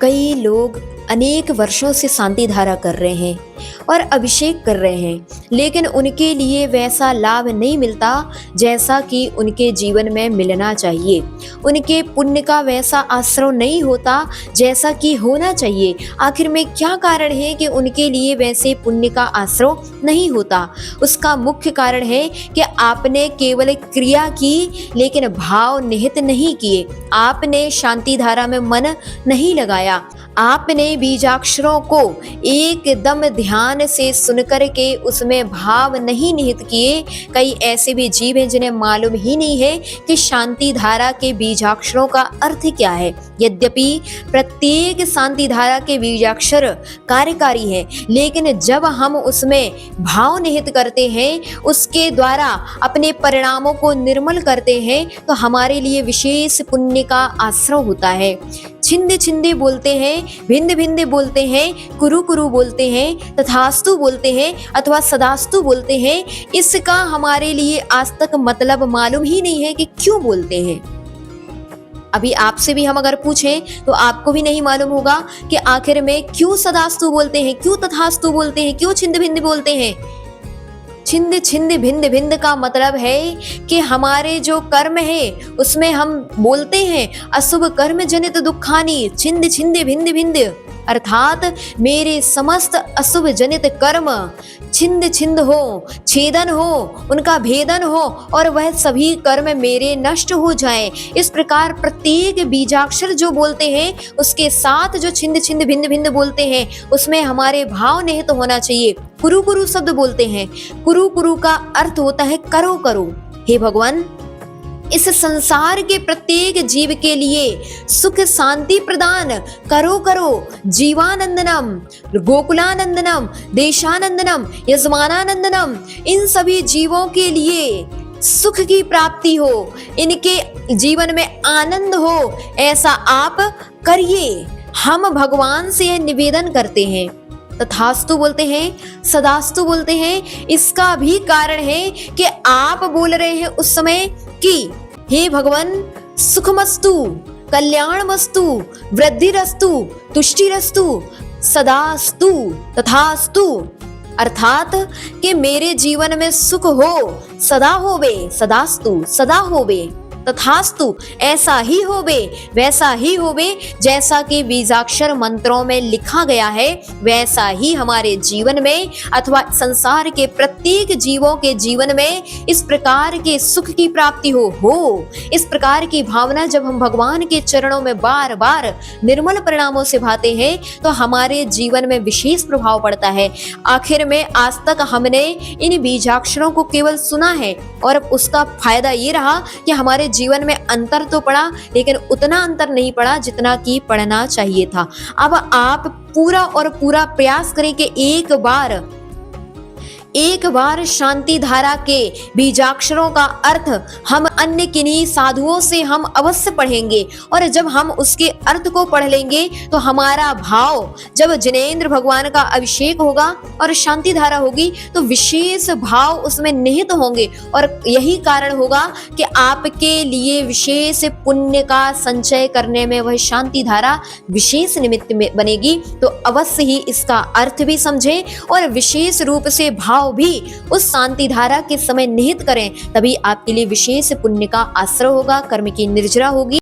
कई लोग अनेक वर्षों से शांति धारा कर रहे हैं और अभिषेक कर रहे हैं, लेकिन उनके लिए वैसा लाभ नहीं मिलता जैसा कि उनके जीवन में मिलना चाहिए। उनके पुण्य का वैसा आश्रय नहीं होता जैसा कि होना चाहिए। आखिर में क्या कारण है कि उनके लिए वैसे पुण्य का आश्रय नहीं होता? उसका मुख्य कारण है कि आपने केवल क्रिया की लेकिन भाव निहित नहीं किए। आपने शांति धारा में मन नहीं लगाया। आपने बीजाक्षरों को एकदम ध्यान से सुनकर के उसमें भाव नहीं निहित किए। कई ऐसे भी जीव हैं जिन्हें मालूम ही नहीं है कि शांति धारा के बीजाक्षरों का अर्थ क्या है। यद्यपि प्रत्येक शांति धारा के बीजाक्षर कार्यकारी है, लेकिन जब हम उसमें भाव निहित करते हैं, उसके द्वारा अपने परिणामों को निर्मल करते हैं, तो हमारे लिए विशेष पुण्य का आश्रय होता है। छिंदे छिंदे बोलते हैं, भिंद भिंद बोलते हैं, कुरु कुरु बोलते हैं, तथास्तु बोलते हैं अथवा सदास्तु बोलते हैं, इसका हमारे लिए आज तक मतलब मालूम ही नहीं है कि क्यों बोलते हैं। अभी आपसे भी हम अगर पूछें तो आपको भी नहीं मालूम होगा कि आखिर में क्यों सदास्तु बोलते हैं, क्यों तथास्तु बोलते हैं, क्यों छिंद भिंद बोलते हैं। छिंद छिंद भिंद भिंद का मतलब है कि हमारे जो कर्म है उसमें हम बोलते हैं अशुभ कर्म जनित दुखानी छिंद छिंद भिंद भिंद, अर्थात मेरे समस्त अशुभ जनित कर्म छिंद छिंद हो, छेदन हो, उनका भेदन हो और वह सभी कर्म मेरे नष्ट हो जाएं। इस प्रकार प्रत्येक बीजाक्षर जो बोलते हैं उसके साथ जो छिंद छिंद भिंद भिंद बोलते हैं उसमें हमारे भाव निहित तो होना चाहिए। कुरु कुरु शब्द बोलते हैं, कुरु कुरु का अर्थ होता है करो करो। हे भगवान, इस संसार के प्रत्येक जीव के लिए सुख शांति प्रदान करो करो। जीवानंदनम, गोकुलानंदनम, देशानंदनम, यजमानानंदनम, इन सभी जीवों के लिए सुख की प्राप्ति हो, इनके जीवन में आनंद हो, ऐसा आप करिए। हम भगवान से यह निवेदन करते हैं। तथास्तु बोलते हैं, सदास्तु बोलते हैं। इसका भी कारण है कि आप बोल रहे हैं उस समय कि हे भगवान, सुखमस्तु, कल्याणमस्तु, वृद्धिरस्तु, तुष्टिरस्तु, सदास्तु, तथास्तु, अर्थात कि मेरे जीवन में सुख हो, सदा होवे, सदास्तु, सदा होवे, तथास्तु, ऐसा ही होवे, वैसा ही होवे जैसा कि बीजाक्षर मंत्रों में लिखा गया है, वैसा ही हमारे जीवन में अथवा संसार के प्रत्येक जीवों के जीवन में इस प्रकार के सुख की प्राप्ति हो। इस प्रकार की भावना जब हम भगवान के चरणों में बार बार निर्मल परिणामों से भाते हैं तो हमारे जीवन में विशेष प्रभाव पड़ता है। आखिर में आज तक हमने इन बीजाक्षरों को केवल सुना है और अब उसका फायदा ये रहा कि हमारे जीवन में अंतर तो पड़ा, लेकिन उतना अंतर नहीं पड़ा जितना कि पढ़ना चाहिए था। अब आप पूरा और पूरा प्रयास करें कि एक बार शांति धारा के बीजाक्षरों का अर्थ हम अन्य किन्हीं साधुओं से हम अवश्य पढ़ेंगे, और जब हम उसके अर्थ को पढ़ लेंगे तो हमारा भाव, जब जिनेंद्र भगवान का अभिषेक होगा और शांति धारा होगी तो विशेष भाव उसमें निहित होंगे, और यही कारण होगा कि आपके लिए विशेष पुण्य का संचय करने में वह शांति धारा विशेष निमित्त में बनेगी। तो अवश्य ही इसका अर्थ भी समझें और विशेष रूप से भाव भी उस शांति धारा के समय निहित करें, तभी आपके लिए विशेष पुण्य का आश्रय होगा, कर्म की निर्जरा होगी।